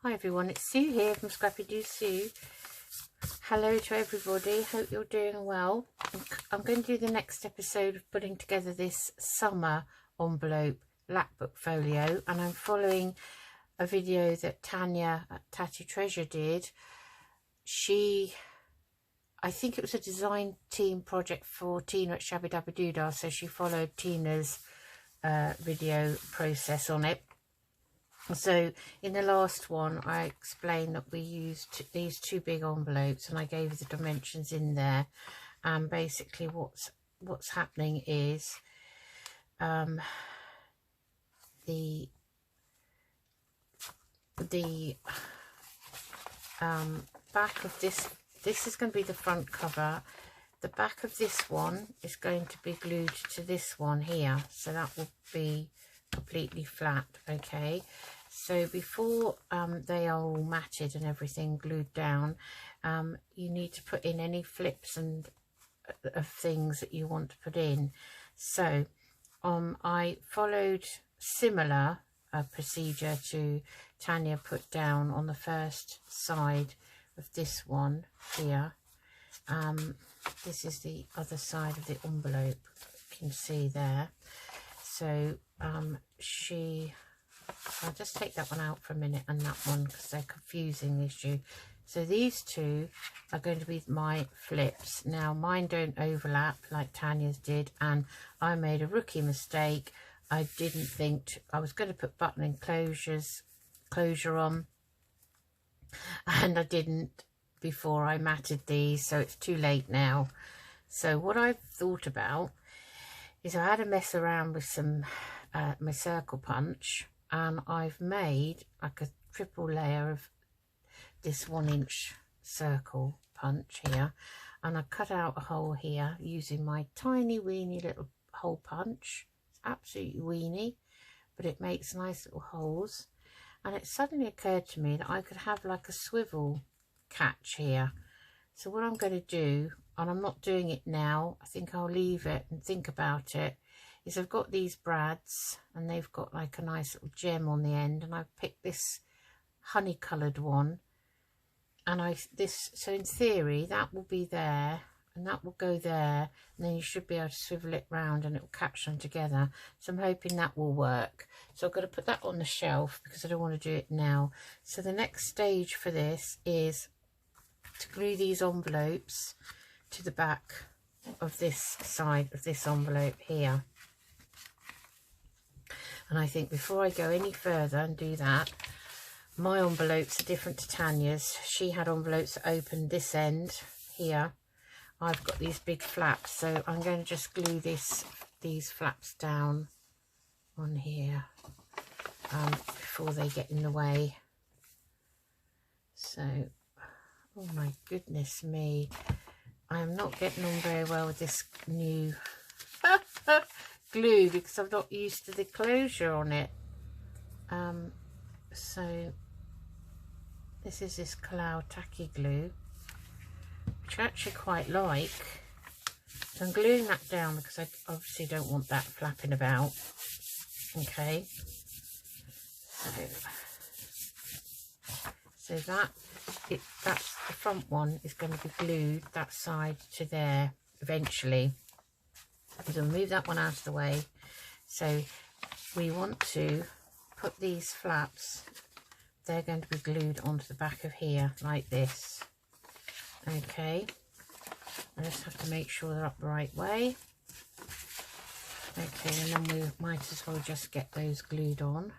Hi everyone, it's Sue here from Scrappy Do Sue. Hello to everybody, hope you're doing well. I'm going to do the next episode of putting together this summer envelope Lapbook Folio, and I'm following a video that Tania at Tattoo Treasure did. I think it was a design team project for Tina at Shabby Dabby Doodah, so she followed Tina's video process on it. So in the last one I explained that we used these two big envelopes and I gave you the dimensions in there, and basically what's happening is the back of this is going to be the front cover. The back of this one is going to be glued to this one here, so that will be completely flat. Okay, so before they are all matted and everything glued down, you need to put in any flips and of things that you want to put in. So I followed similar procedure to Tania put down on the first side of this one here. This is the other side of the envelope, you can see there. So I'll just take that one out for a minute and that one, because they're confusing the issue. So these two are going to be my flips. Now mine don't overlap like Tania's did, and I made a rookie mistake. I didn't think I was going to put button closure on, and I didn't before I matted these, so it's too late now. So what I've thought about is I had a mess around with some my circle punch, and I've made like a triple layer of this 1-inch circle punch here, and I cut out a hole here using my tiny weeny little hole punch. It's absolutely weeny, but it makes nice little holes. And it suddenly occurred to me that I could have like a swivel catch here. So what I'm going to do, and I'm not doing it now, I think I'll leave it and think about it, is I've got these brads and they've got like a nice little gem on the end, and I've picked this honey coloured one, and so in theory that will be there and that will go there, and then you should be able to swivel it round and it will catch them together. So I'm hoping that will work. So I've got to put that on the shelf because I don't want to do it now. So the next stage for this is to glue these envelopes to the back of this side of this envelope here. And I think before I go any further and do that, my envelopes are different to Tania's. She had envelopes that opened this end here. I've got these big flaps, so I'm going to just glue these flaps down on here before they get in the way. So, oh my goodness me, I am not getting on very well with this new glue because I'm not used to the closure on it. So this is this Kalau tacky glue, which I actually quite like. So I'm gluing that down because I obviously don't want that flapping about. Okay, so that's the front one is going to be glued that side to there eventually. So move that one out of the way. So we want to put these flaps, they're going to be glued onto the back of here like this. Okay, I just have to make sure they're up the right way. Okay, and then we might as well just get those glued on.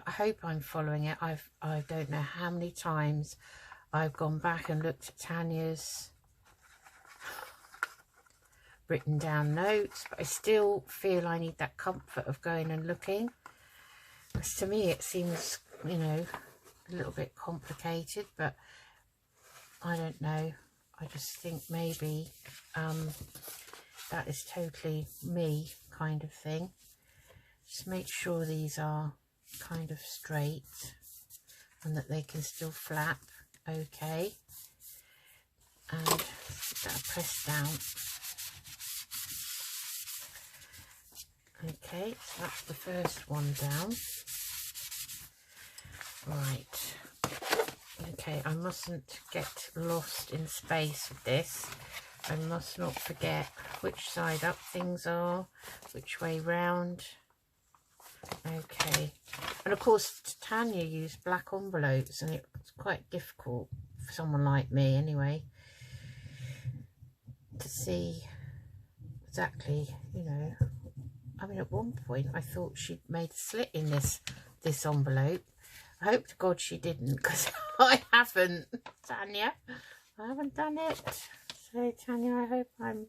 I hope I'm following it. I don't know how many times I've gone back and looked at Tania's written down notes, but I still feel I need that comfort of going and looking, because to me it seems, you know, a little bit complicated, but I don't know. I just think maybe that is totally me kind of thing. Just make sure these are kind of straight and that they can still flap okay, and that press down. Okay, so that's the first one down. Right. Okay, I mustn't get lost in space with this. I must not forget which side up things are, which way round. Okay. And of course, Tania used black envelopes, and it's quite difficult for someone like me anyway to see exactly, you know. I mean, at one point I thought she'd made a slit in this envelope. I hope to God she didn't, because I haven't, Tania. I haven't done it. So, Tania, I hope I'm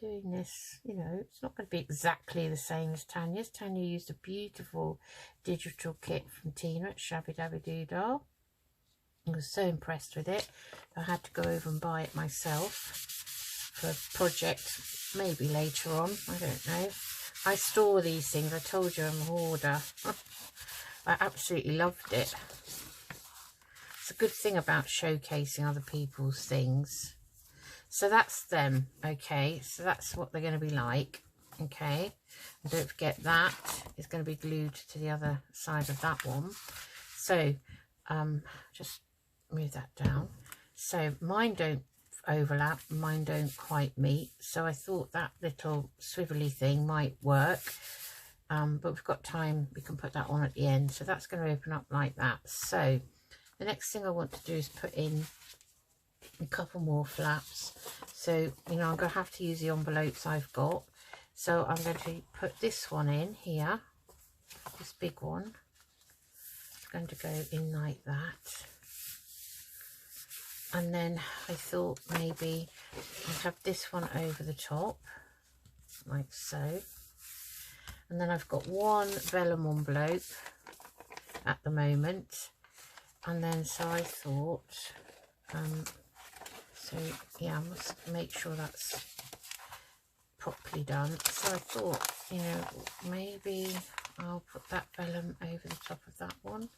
doing this. You know, it's not going to be exactly the same as Tania's. Tania used a beautiful digital kit from Tina at Shabby Dabby Doodah. I was so impressed with it. I had to go over and buy it myself for a project maybe later on. I don't know. I store these things. I told you I'm a hoarder. I absolutely loved it. It's a good thing about showcasing other people's things. So that's them. Okay, so that's what they're going to be like. Okay, and don't forget that is going to be glued to the other side of that one. So just move that down. So mine don't overlap, mine don't quite meet, so I thought that little swivelly thing might work, but we've got time, we can put that on at the end. So that's going to open up like that. So the next thing I want to do is put in a couple more flaps. So, you know, I'm going to have to use the envelopes I've got. So I'm going to put this one in here, this big one. It's going to go in like that. And then I thought maybe I'd have this one over the top, like so. And then I've got one vellum envelope at the moment. And then so I thought, so yeah, I must make sure that's properly done. So I thought, you know, maybe I'll put that vellum over the top of that one.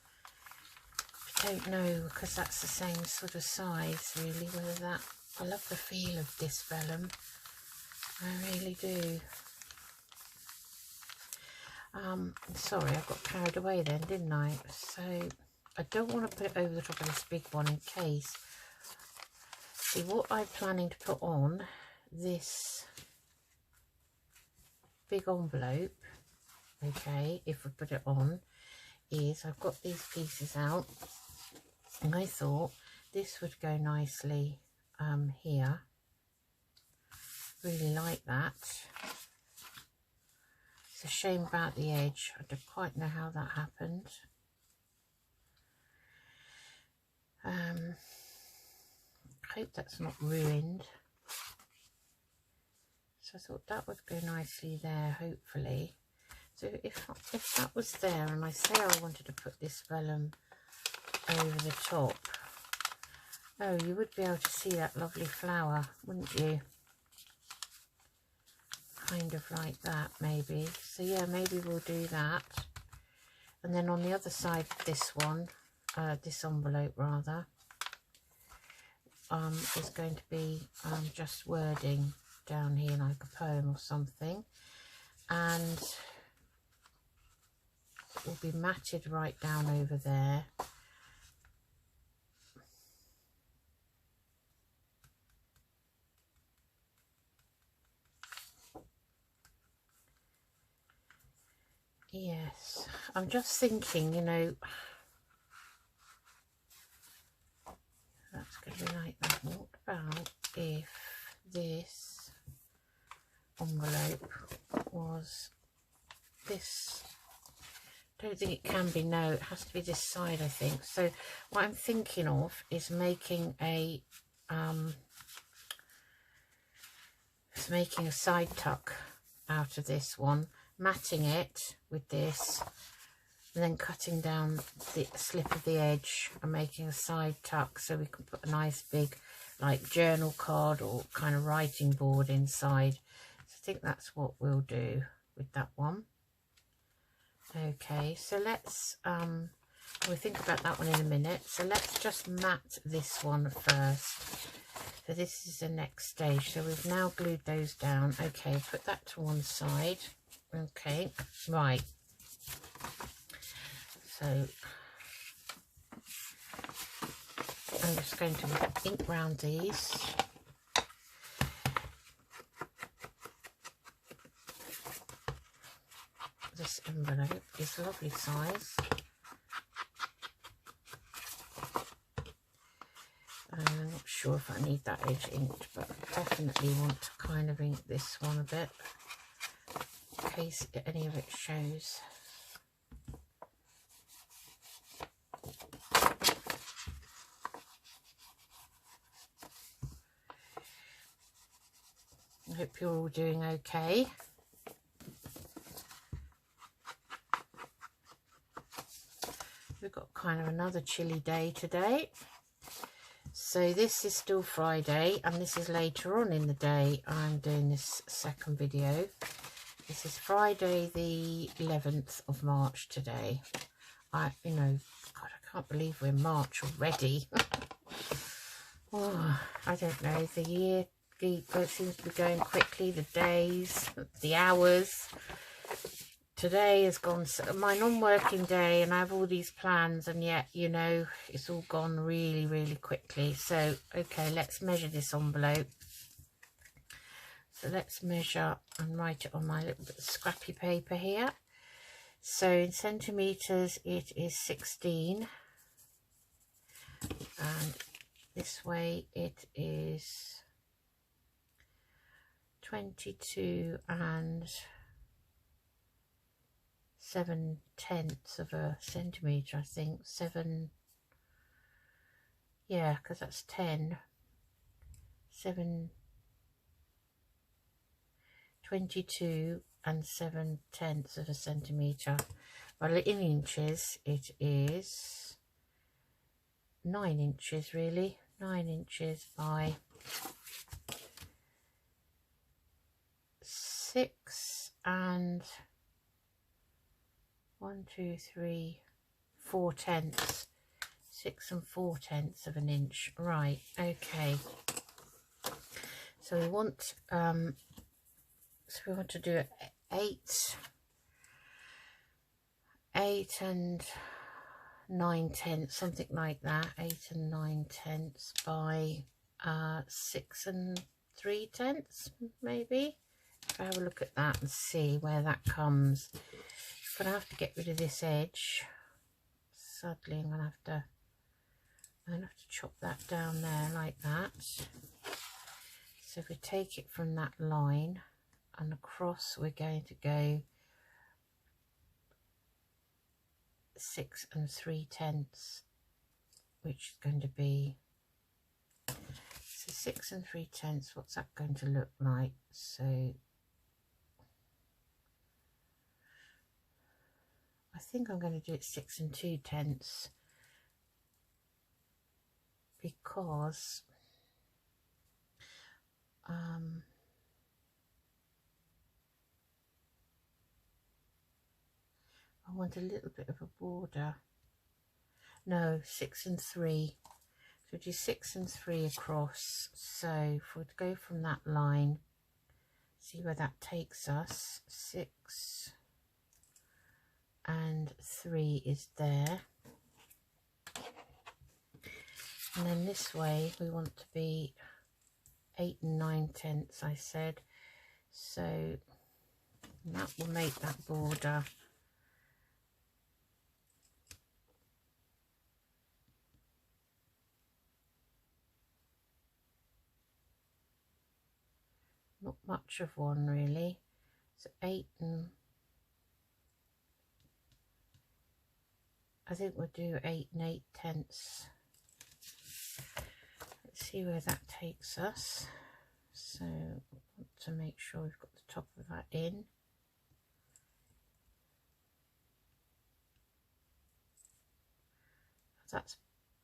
I don't know, because that's the same sort of size really, whether that, I love the feel of this vellum, I really do. Sorry, I got carried away then, didn't I? So I don't want to put it over the top of this big one in case. See, what I'm planning to put on this big envelope, okay, if we put it on, is I've got these pieces out. And I thought this would go nicely here. Really like that. It's a shame about the edge. I don't quite know how that happened. I hope that's not ruined. So I thought that would go nicely there, hopefully. So if that was there, and I say I wanted to put this vellum over the top, oh, you would be able to see that lovely flower, wouldn't you? Kind of like that, maybe. So yeah, maybe we'll do that. And then on the other side of this one, this envelope rather, is going to be just wording down here, like a poem or something, and it will be matted right down over there. Yes, I'm just thinking, you know, that's going to be like that. What about if this envelope was this? I don't think it can be, no, it has to be this side, I think. So what I'm thinking of is making a side tuck out of this one, matting it with this, and then cutting down the slip of the edge and making a side tuck so we can put a nice big like journal card or kind of writing board inside. So I think that's what we'll do with that one. Okay, so let's we'll think about that one in a minute. So let's just mat this one first. So this is the next stage. So we've now glued those down. Okay, put that to one side. Okay, right. So I'm just going to ink round these. This envelope is a lovely size. I'm not sure if I need that edge inked, but definitely want to kind of ink this one a bit in case any of it shows. I hope you're all doing okay. We've got kind of another chilly day today. So this is still Friday, and this is later on in the day. I'm doing this second video. This is Friday the 11th of March today. You know, God, I can't believe we're March already. Oh, I don't know, the year seems to be going quickly, the days, the hours. Today has gone, my non-working day, and I have all these plans, and yet, you know, it's all gone really, really quickly. So, okay, let's measure this envelope. So let's measure and write it on my little bit of scrappy paper here. So in centimetres, it is 16. And this way it is 22 and 7/10 of a centimetre, I think. 7, yeah, because that's 10. 22 and 7/10 of a centimetre. Well, in inches, it is 9 inches, really. 9 inches by 6 and 1, 2, 3, 4/10. 6 and 4/10 of an inch. Right, okay. So we want to do 8 and 9/10, something like that. 8 and 9/10 by 6 and 3/10, maybe. If I have a look at that and see where that comes. I'm gonna have to get rid of this edge. Sadly, I'm gonna have to chop that down there like that. So if we take it from that line and across, we're going to go 6 and 3/10, which is going to be, so 6 and 3/10. What's that going to look like? So I think I'm going to do it 6 and 2/10 because I want a little bit of a border. No, 6 and 3. So do 6 and 3 across. So if we go from that line, see where that takes us. 6 and 3 is there. And then this way we want to be 8 and 9/10, I said. So that will make that border. Not much of one really. So 8 and, I think we'll do 8 and 8/10. Let's see where that takes us. So I want to make sure we've got the top of that in. That's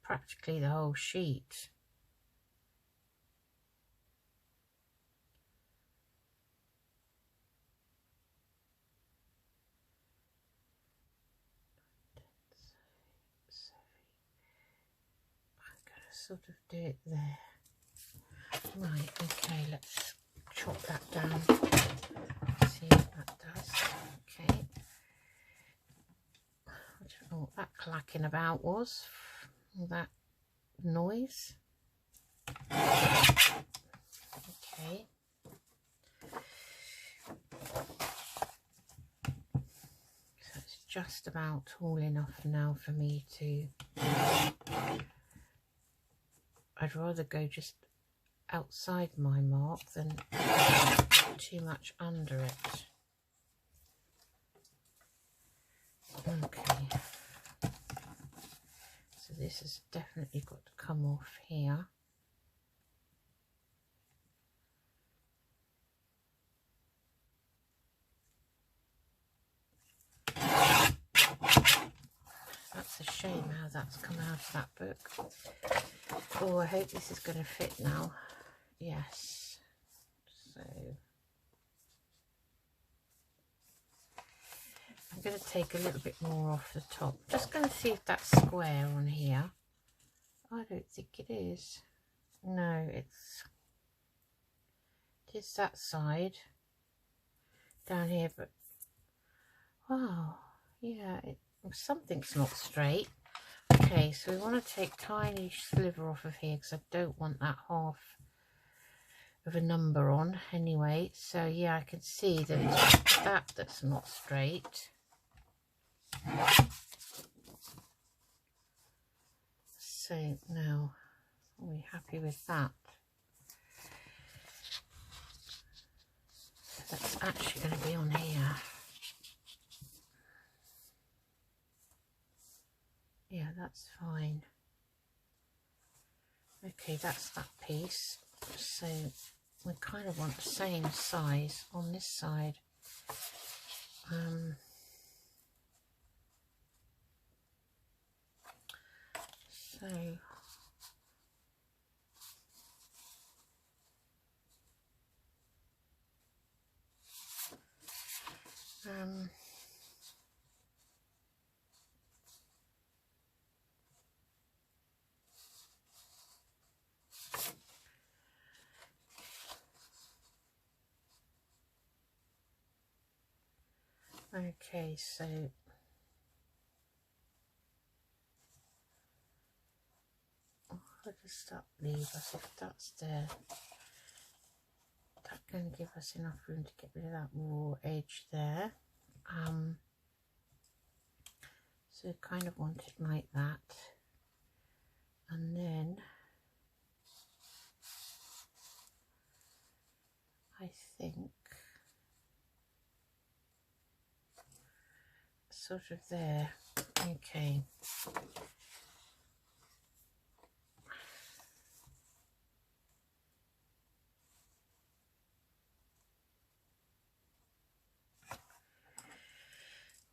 practically the whole sheet. Sort of do it there. Right, okay, let's chop that down. See what that does. Okay. I don't know what that clacking about was. All that noise. Okay. So it's just about tall enough now for me to, I'd rather go just outside my mark than too much under it. Okay. So this has definitely got to come off here. That's a shame how that's come out of that book. Oh, I hope this is going to fit now. Yes. So I'm going to take a little bit more off the top. Just going to see if that's square on here. I don't think it is. No, it is that side down here, but wow, yeah, something's not straight. Okay, so we want to take tiny sliver off of here because I don't want that half of a number on anyway. So yeah, I can see that it's that's not straight. So now, are we happy with that? That's actually going to be on here. Yeah, that's fine. Okay, that's that piece. So we kind of want the same size on this side. Okay, so what does that leave us? If that's there, that can give us enough room to get rid of that raw edge there. So kind of want it like that, and then I think sort of there. Okay.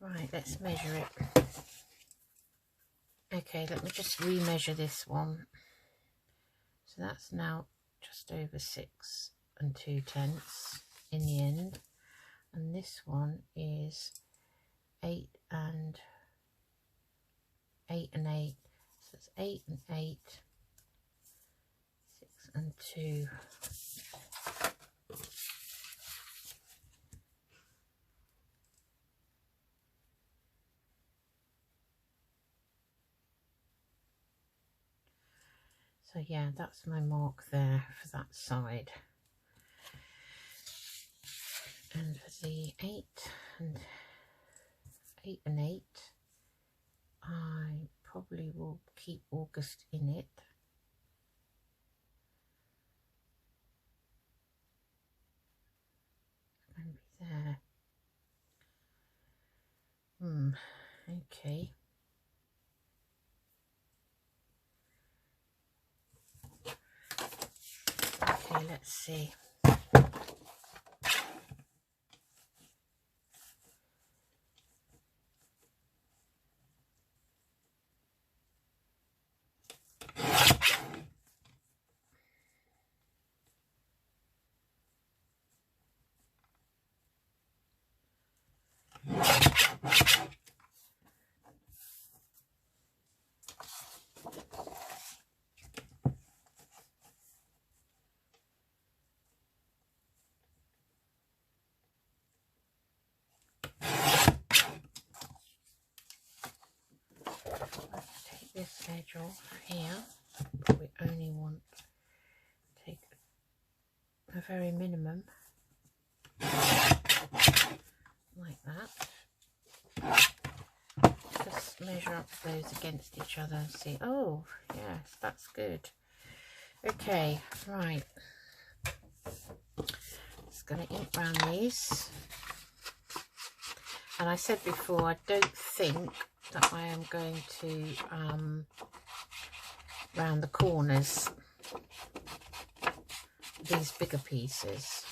Right, let's measure it. Okay, let me just re-measure this one. So that's now just over 6 2/10 in the end, and this one is 8 and 8 and 8. So it's 8 and 8, 6 and 2. So yeah, that's my mark there for that side. And for the 8 and 8, I probably will keep August in it. And be there. Okay. Okay, let's see. This edge off here. but we only want to take a very minimum, like that. Just measure up those against each other and see. Oh yes, that's good. Okay, right, just going to ink round these. And I said before, I don't think that I am going to round the corners, these bigger pieces.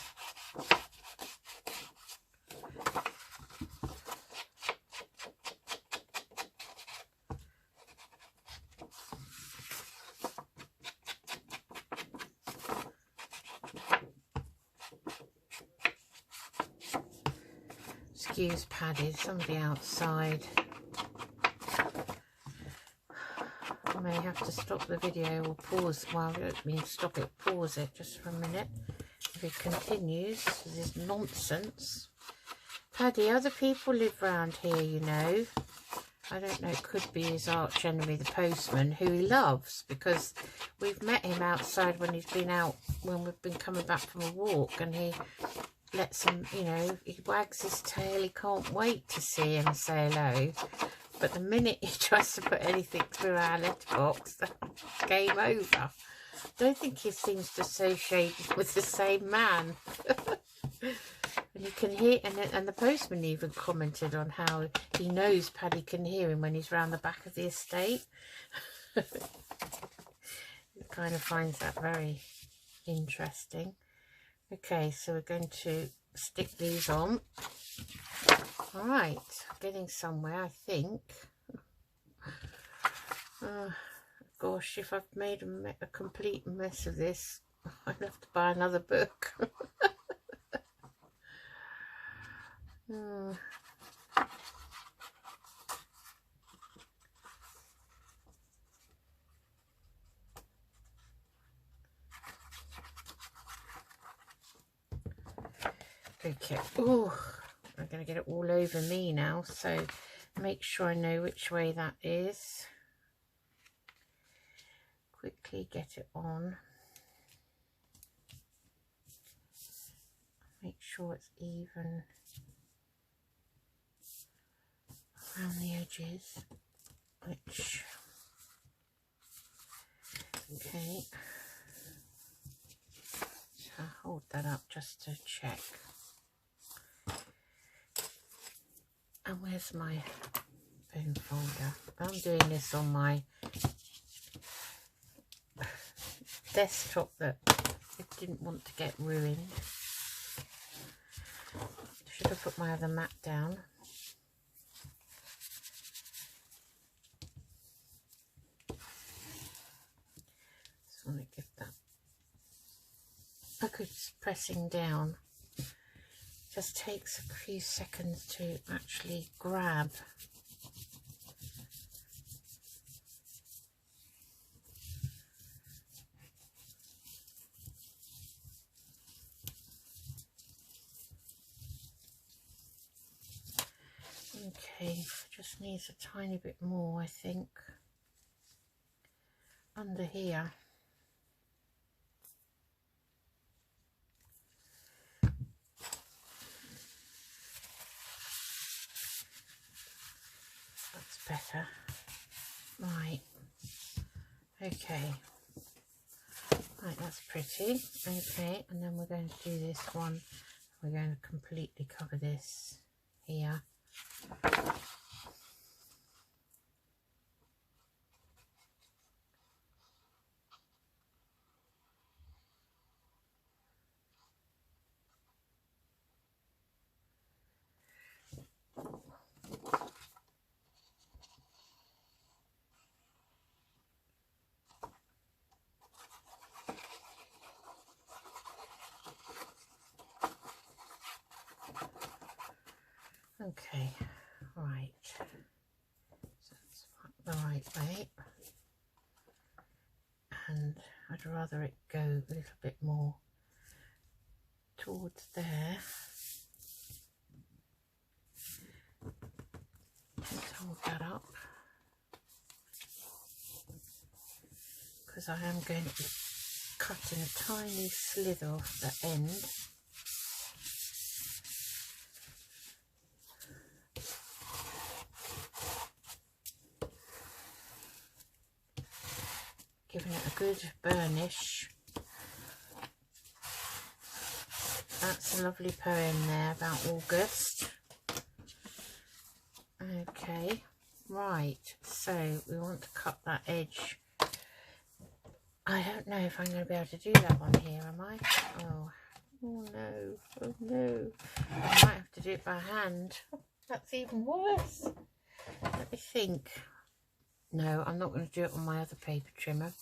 Excuse Paddy, somebody outside. I may have to stop the video or pause. Well, I don't mean stop it, pause it just for a minute. If it continues, this is nonsense. Paddy, other people live round here, you know. I don't know, it could be his arch enemy, the postman, who he loves, because we've met him outside when he's been out, when we've been coming back from a walk, and he lets him, you know, he wags his tail. He can't wait to see him, say hello. But the minute he tries to put anything through our letterbox, game over. I don't think he seems to associate with the same man. And you can hear, and the postman even commented on how he knows Paddy can hear him when he's round the back of the estate. He kind of finds that very interesting. Okay, so we're going to stick these on. All right, getting somewhere, I think. Gosh, if I've made a complete mess of this, I'd have to buy another book. Okay, oh, I'm going to get it all over me now, so make sure I know which way that is. Quickly get it on. Make sure it's even around the edges, which, okay, so I'll hold that up just to check. And where's my bone folder? I'm doing this on my desktop that I didn't want to get ruined. Should have put my other mat down. Just want to give that a good pressing down. Just takes a few seconds to actually grab. Okay, just needs a tiny bit more, I think, under here. Better. Right, okay, right, that's pretty. Okay, and then we're going to do this one. We're going to completely cover this here. Okay, right, so that's the right way, and I'd rather it go a little bit more towards there. Let's hold that up, because I am going to be cutting a tiny slither off the end. Giving it a good burnish. That's a lovely poem there about August. Okay, right, so we want to cut that edge. I don't know if I'm going to be able to do that one here, am I? Oh no, oh no. I might have to do it by hand. That's even worse. Let me think. No, I'm not going to do it on my other paper trimmer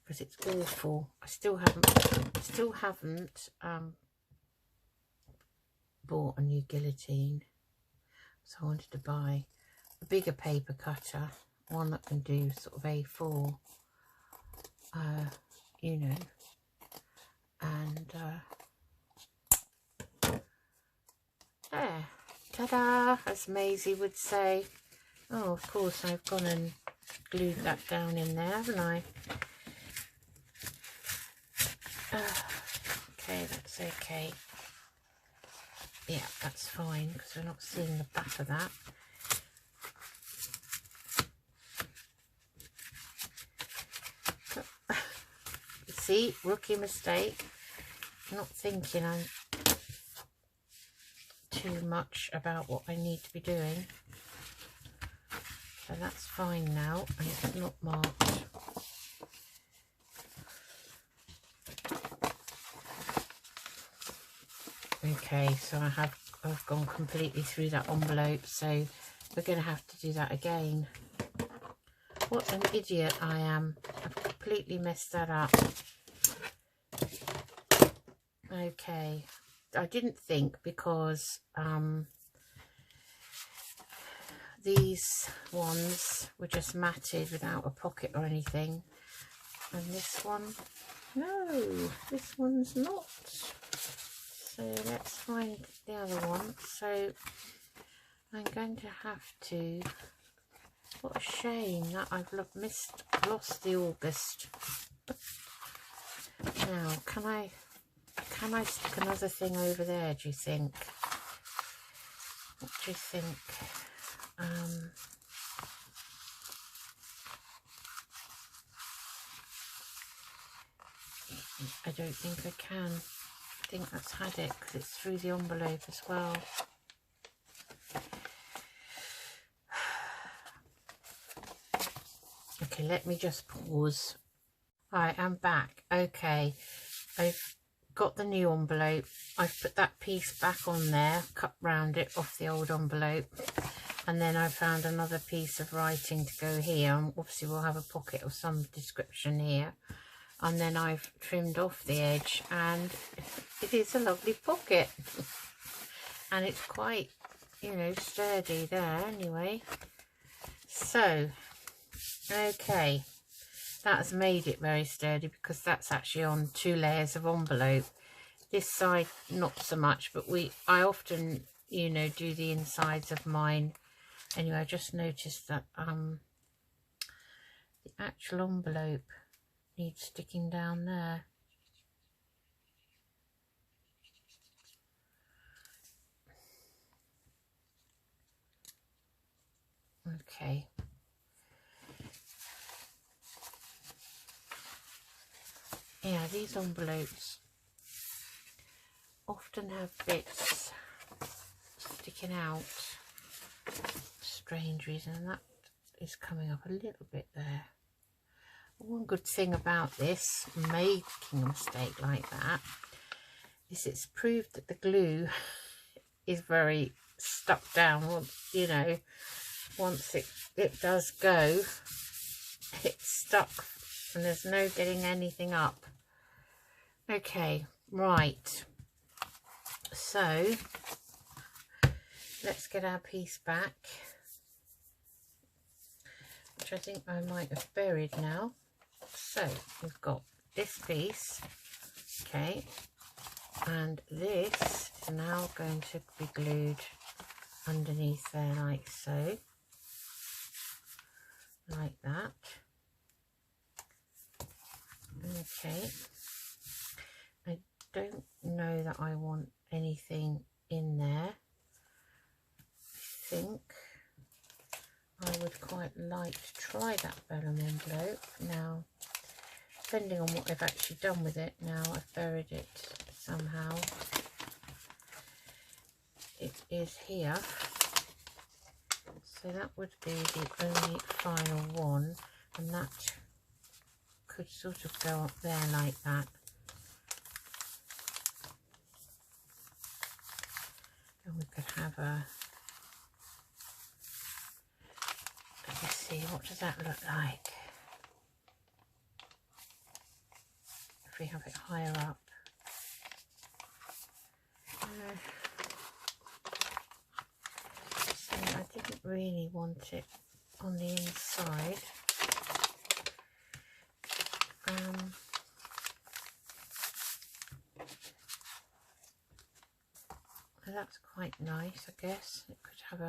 because it's awful. I still haven't bought a new guillotine, so I wanted to buy a bigger paper cutter, one that can do sort of A4, you know, and there, ta-da, as Maisie would say. Oh, of course, I've gone and glued that down in there, haven't I? Okay, that's okay. Yeah, that's fine because we're not seeing the back of that. See, rookie mistake. Not thinking I'm too much about what I need to be doing. So that's fine now, and it's not marked. Okay, so I've gone completely through that envelope, so we're going to have to do that again. What an idiot I am. I've completely messed that up. Okay, I didn't think because these ones were just matted without a pocket or anything, and this one, no, this one's not. So let's find the other one. So I'm going to have to, what a shame that I've lost the August. Now, can I stick another thing over there, do you think? What do you think? I don't think I can. I think that's had it because it's through the envelope as well. Okay, let me just pause. Right, I'm back. Okay, I've got the new envelope. I've put that piece back on there, cut round it off the old envelope, and then I found another piece of writing to go here. And obviously we'll have a pocket of some description here, and then I've trimmed off the edge, and it is a lovely pocket. And it's quite, you know, sturdy there anyway. So okay, that's made it very sturdy because that's actually on 2 layers of envelope. This side not so much, but I often, you know, do the insides of mine. Anyway, I just noticed that the actual envelope needs sticking down there. Okay. Yeah, these envelopes often have bits sticking out for strange reason, and that is coming up a little bit there. One good thing about this, making a mistake like that, is it's proved that the glue is very stuck down. You know, once it does go, it's stuck and there's no getting anything up. Okay, right, so let's get our piece back, which I think I might have buried now. So we've got this piece, okay, and this is now going to be glued underneath there like so, like that. anything in there. I think I would quite like to try that vellum envelope. Now, depending on what I've actually done with it, now I've buried it somehow. It is here. So that would be the only final one, and that could sort of go up there like that. And we could have a, let's see, what does that look like if we have it higher up? So I didn't really want it on the inside. Well, that's quite nice, I guess. It could have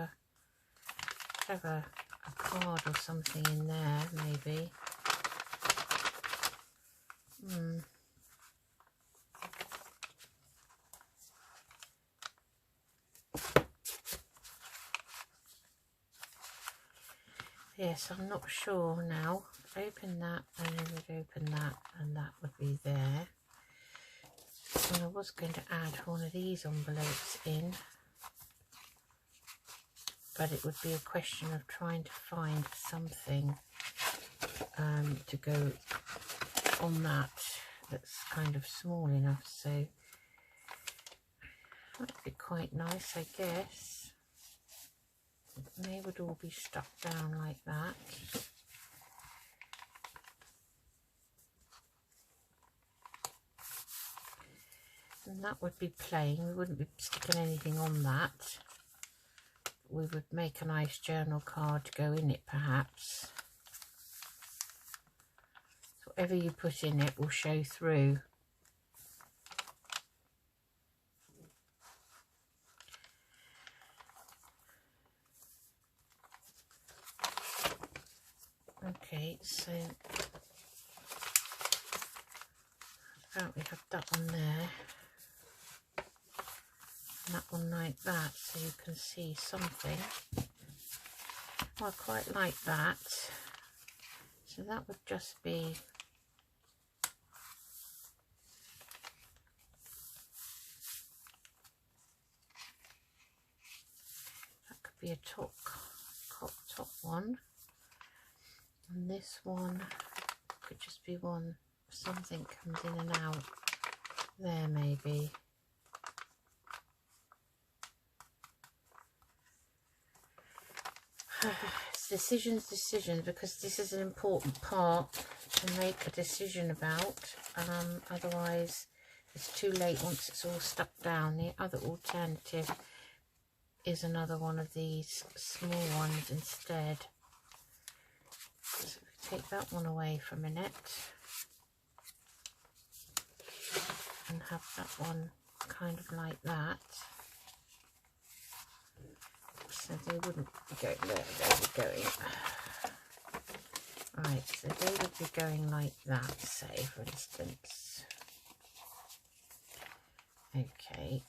a card or something in there, maybe. Yes, I'm not sure now. Open that, and then we'd open that, and that would be there. And I was going to add one of these envelopes in, but it would be a question of trying to find something to go on that that's kind of small enough, so that'd be quite nice, I guess. They would all be stuck down like that. And that would be plain. We wouldn't be sticking anything on that. We would make a nice journal card to go in it, perhaps. So whatever you put in it will show through. Okay, so we have that one there, and that one like that, so you can see something. I quite like that. So that would just be a top one, and this one could just be one, something comes in and out there maybe. It's decisions, because this is an important part to make a decision about, otherwise it's too late once it's all stuck down. The other alternative is another one of these small ones instead. So take that one away for a minute and have that one kind of like that. So they wouldn't be going there, they would be going. Right, so they would be going like that, say, for instance. Okay,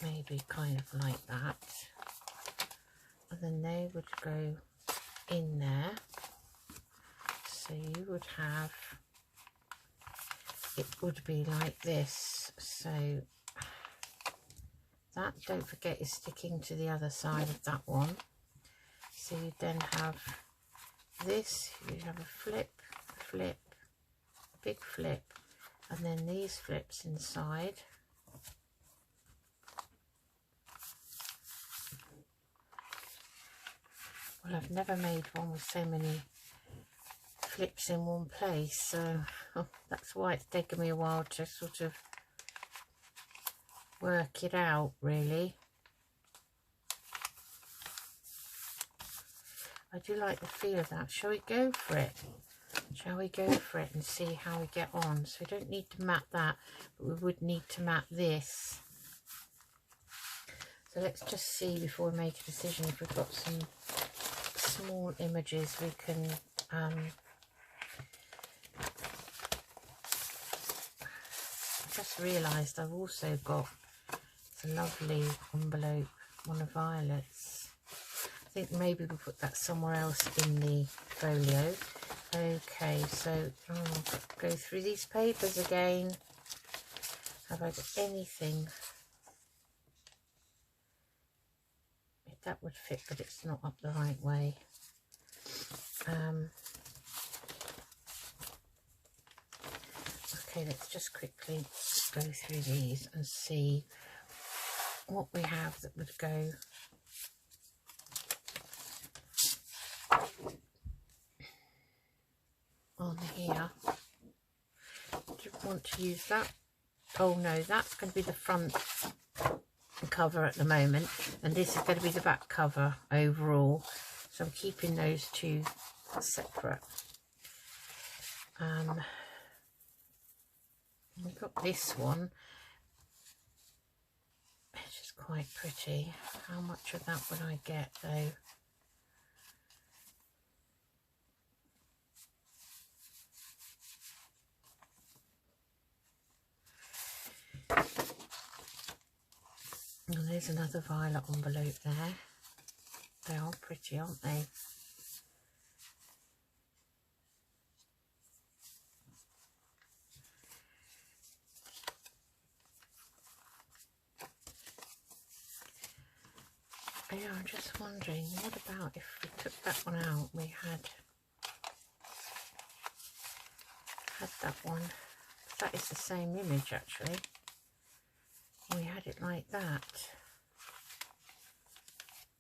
maybe kind of like that. And then they would go in there. So you would have, it would be like this. So that, don't forget, is sticking to the other side of that one. So you then have this, you have a flip, flip, big flip, and then these flips inside. Well, I've never made one with so many flips in one place, so that's why it's taken me a while to sort of work it out, really. I do like the feel of that. Shall we go for it? Shall we go for it and see how we get on? So we don't need to mat that, but we would need to mat this. So let's just see before we make a decision if we've got some small images we can just realised I've also got a lovely envelope, one of Violet's. I think maybe we'll put that somewhere else in the folio. Okay, so go through these papers again. Have I got anything? If that would fit, but it's not up the right way. Okay, let's just quickly go through these and see what we have that would go on here. Do you want to use that? Oh no, that's going to be the front cover at the moment, and this is going to be the back cover overall, so I'm keeping those two separate. We've got this one, which is quite pretty. How much of that would I get though? And there's another violet envelope there. They are pretty, aren't they? Yeah, I'm just wondering, what about if we took that one out? We had that one. That is the same image actually. We had it like that.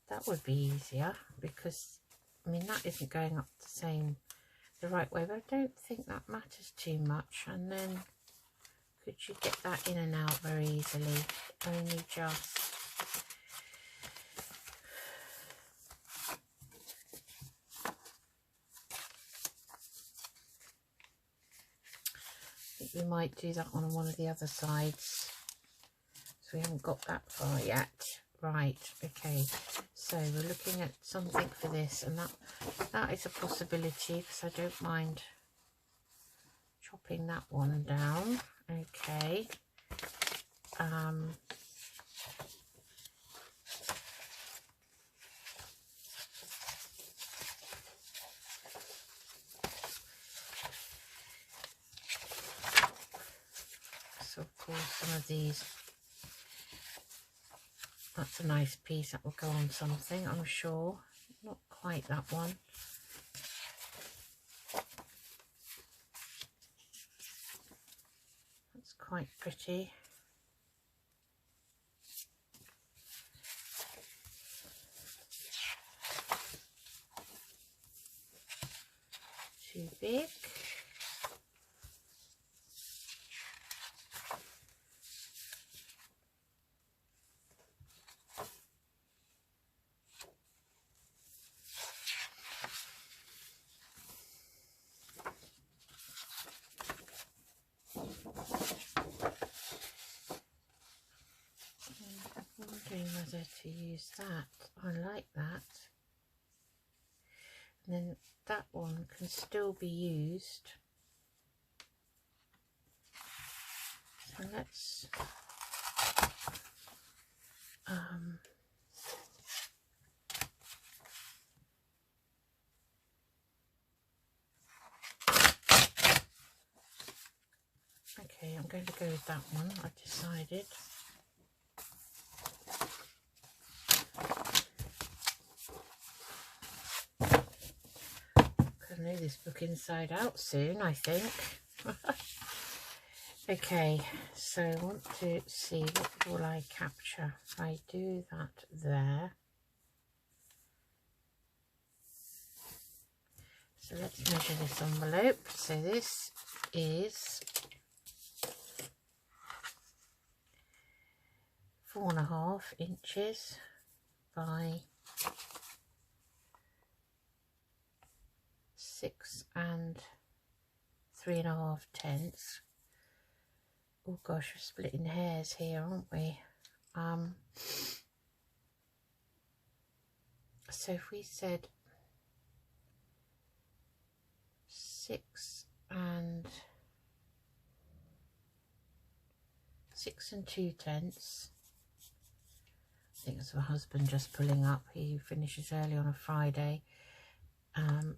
That would be easier because, I mean, that isn't going up the right way, but I don't think that matters too much. And then could you get that in and out very easily? Only just. I think we might do that on one of the other sides. So we haven't got that far yet. Right, okay, so we're looking at something for this, and that is a possibility because I don't mind chopping that one down. Okay. So of course some of these, that's a nice piece that will go on something, I'm sure. Not quite that one. That's quite pretty. Too big. Whether to use that. I like that. And then that one can still be used. So let's okay, I'm going to go with that one, I've decided. I know this book inside out soon, I think. Okay, so I want to see what will I capture. If I do that there. So let's measure this envelope. So this is 4.5 inches by 6 3.5 tenths. Oh gosh, we're splitting hairs here, aren't we? So if we said 6 2 tenths, think it's my husband just pulling up. He finishes early on a Friday. And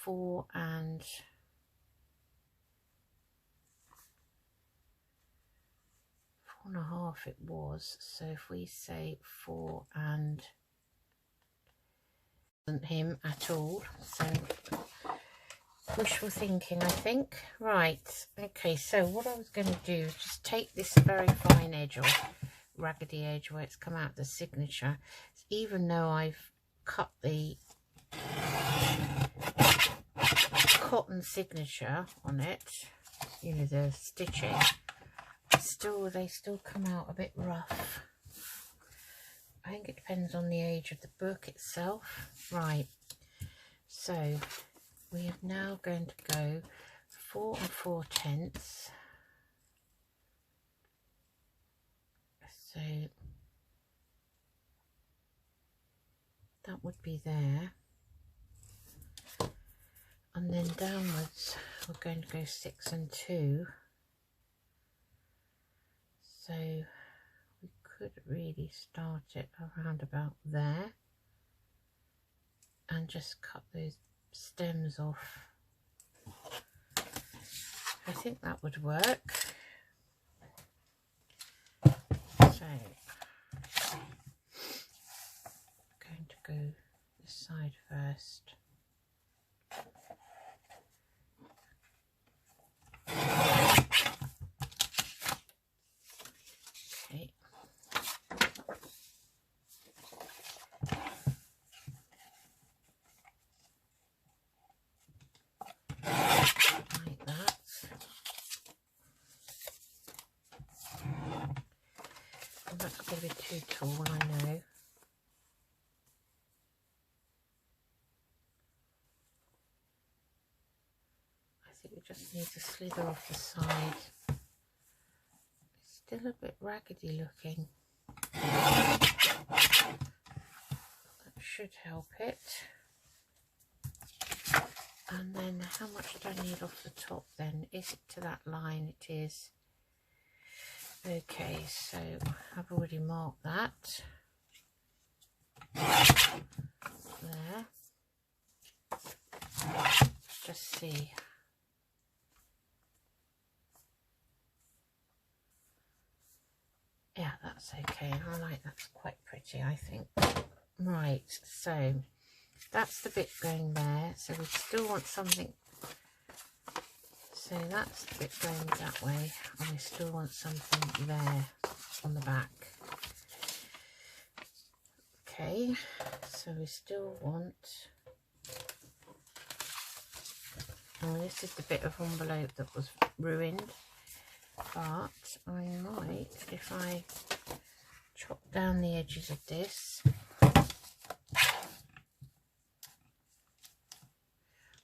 4.5 it was. So if we say 4 and isn't him at all, so wishful thinking, I think. Right, okay, so what I was going to do is just take this very fine edge off, raggedy edge where it's come out the signature, even though I've cut the cotton signature on it, you know, the stitching, they still come out a bit rough. I think it depends on the age of the book itself. Right, so we are now going to go 4 4/10. So that would be there. And then downwards, we're going to go 6 and 2. So we could really start it around about there and just cut those stems off. I think that would work. So I'm going to go this side first. Okay. Like that. And that's going to be too tall, I know. I think we just need to slither off the side. It's still a bit raggedy looking. That should help it. And then how much do I need off the top then? Is it to that line? It is. Okay, so I've already marked that. There. Just see. Yeah, that's okay. I like that's quite pretty, I think. Right, so that's the bit going there. So we still want something. So that's the bit going that way, and we still want something there on the back. Okay, so we still want. Oh, this is the bit of envelope that was ruined. But I might, if I chop down the edges of this,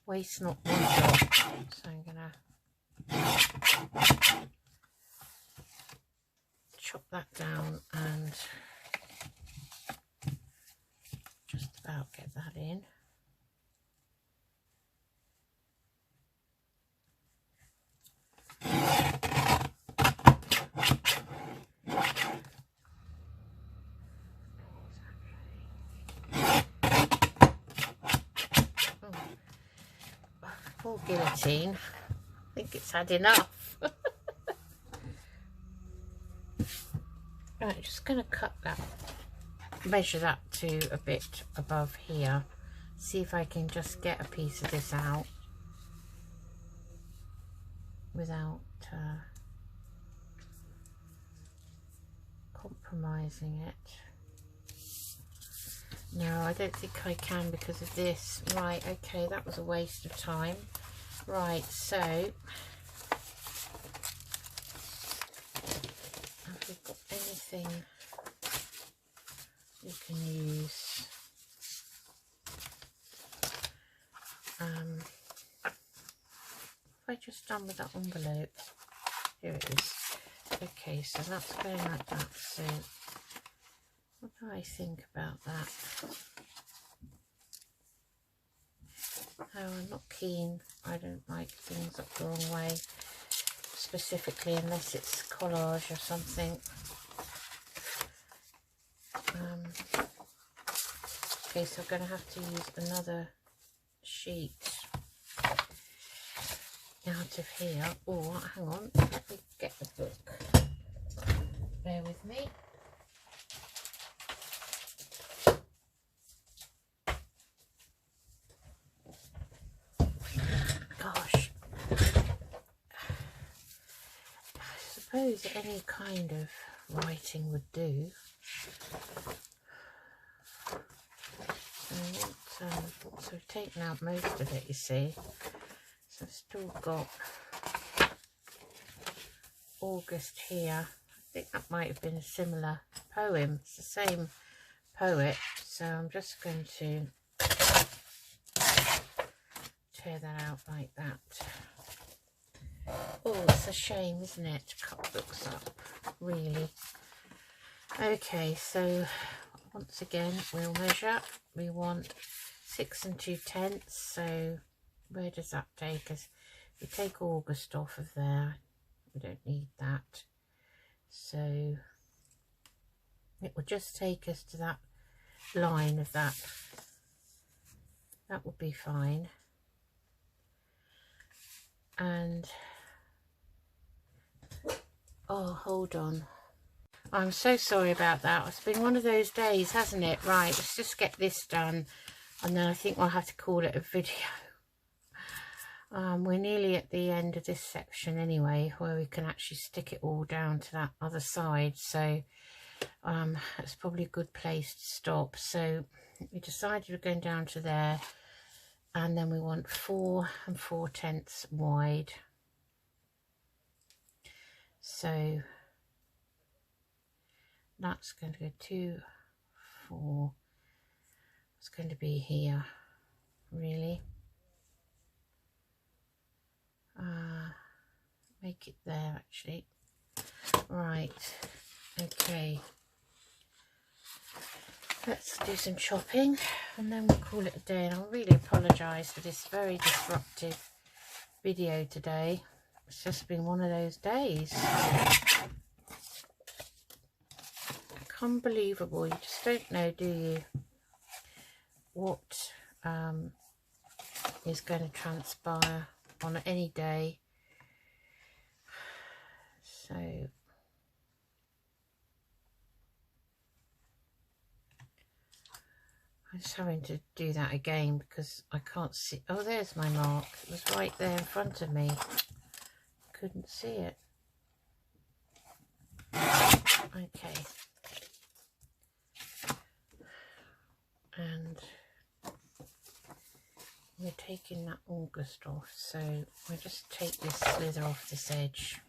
waste not one drop. So I'm gonna chop that down and just about get that in. Poor guillotine. I think it's had enough. Right, just going to cut that, measure that to a bit above here. See if I can just get a piece of this out without compromising it. No, I don't think I can because of this. Right, okay, that was a waste of time. Right, so have we got anything we can use? Have I just done with that envelope? Here it is. Okay, so that's going like that. So what do I think about that? Oh, I'm not keen. I don't like things up the wrong way, specifically unless it's collage or something. Okay, so I'm going to have to use another sheet out of here. Oh, hang on, let me get the book. Bear with me. Gosh, I suppose any kind of writing would do. So I've taken out most of it, you see. So I've still got August here. I think that might have been a similar poem. It's the same poet. So I'm just going to tear that out like that. Oh, it's a shame, isn't it, to cut books up, really. Okay, so once again we'll measure. We want 6 2/10. So where does that take us? We take August off of there. We don't need that. So it will just take us to that line of that. That will be fine. And oh, hold on. I'm so sorry about that. It's been one of those days, hasn't it? Right, let's just get this done. And then I think we'll have to call it a video. We're nearly at the end of this section anyway, where we can actually stick it all down to that other side. So it's probably a good place to stop. So we decided we're going down to there. And then we want 4 4/10 wide. So that's going to go 2, 4. It's going to be here, really. Make it there, actually. Right, okay. Let's do some chopping and then we'll call it a day. And I really apologise for this very disruptive video today. It's just been one of those days. Unbelievable. You just don't know, do you, what is going to transpire on any day. So I'm just having to do that again because I can't see. Oh, there's my mark. It was right there in front of me. Couldn't see it. Okay. And we're taking that August off, so we'll just take this slither off this edge.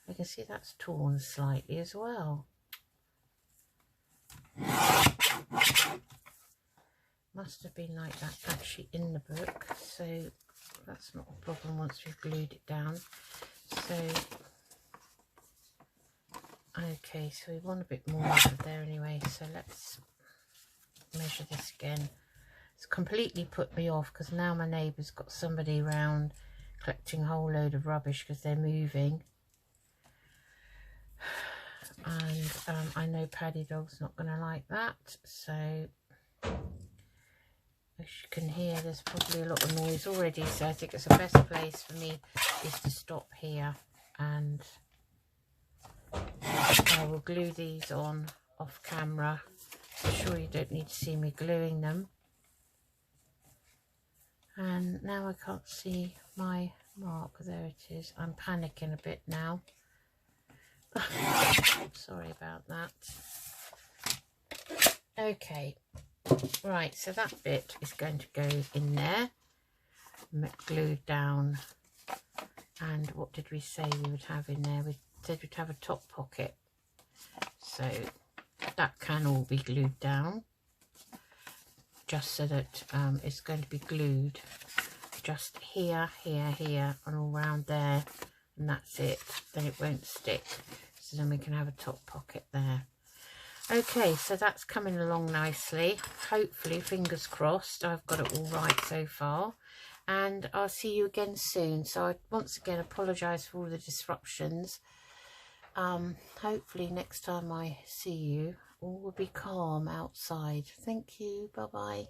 I can see that's torn slightly as well. Must have been like that actually in the book, so that's not a problem once we've glued it down. So okay, so we want a bit more of there anyway, so let's measure this again. It's completely put me off because now my neighbour's got somebody around collecting a whole load of rubbish because they're moving. And I know Paddy Dog's not going to like that, so as you can hear there's probably a lot of noise already, so I think it's the best place for me is to stop here, and I will glue these on off camera. I'm sure you don't need to see me gluing them. And now I can't see my mark. There it is. I'm panicking a bit now. Sorry about that. Okay, right, so that bit is going to go in there, glued down. And what did we say we would have in there? We said we'd have a top pocket, so that can all be glued down, just so that it's going to be glued just here, here, here, and all around there, and that's it. Then it won't stick, so then we can have a top pocket there. Okay, so that's coming along nicely. Hopefully, fingers crossed, I've got it all right so far, and I'll see you again soon. So I once again apologise for all the disruptions. Hopefully next time I see you all will be calm outside. Thank you. Bye bye.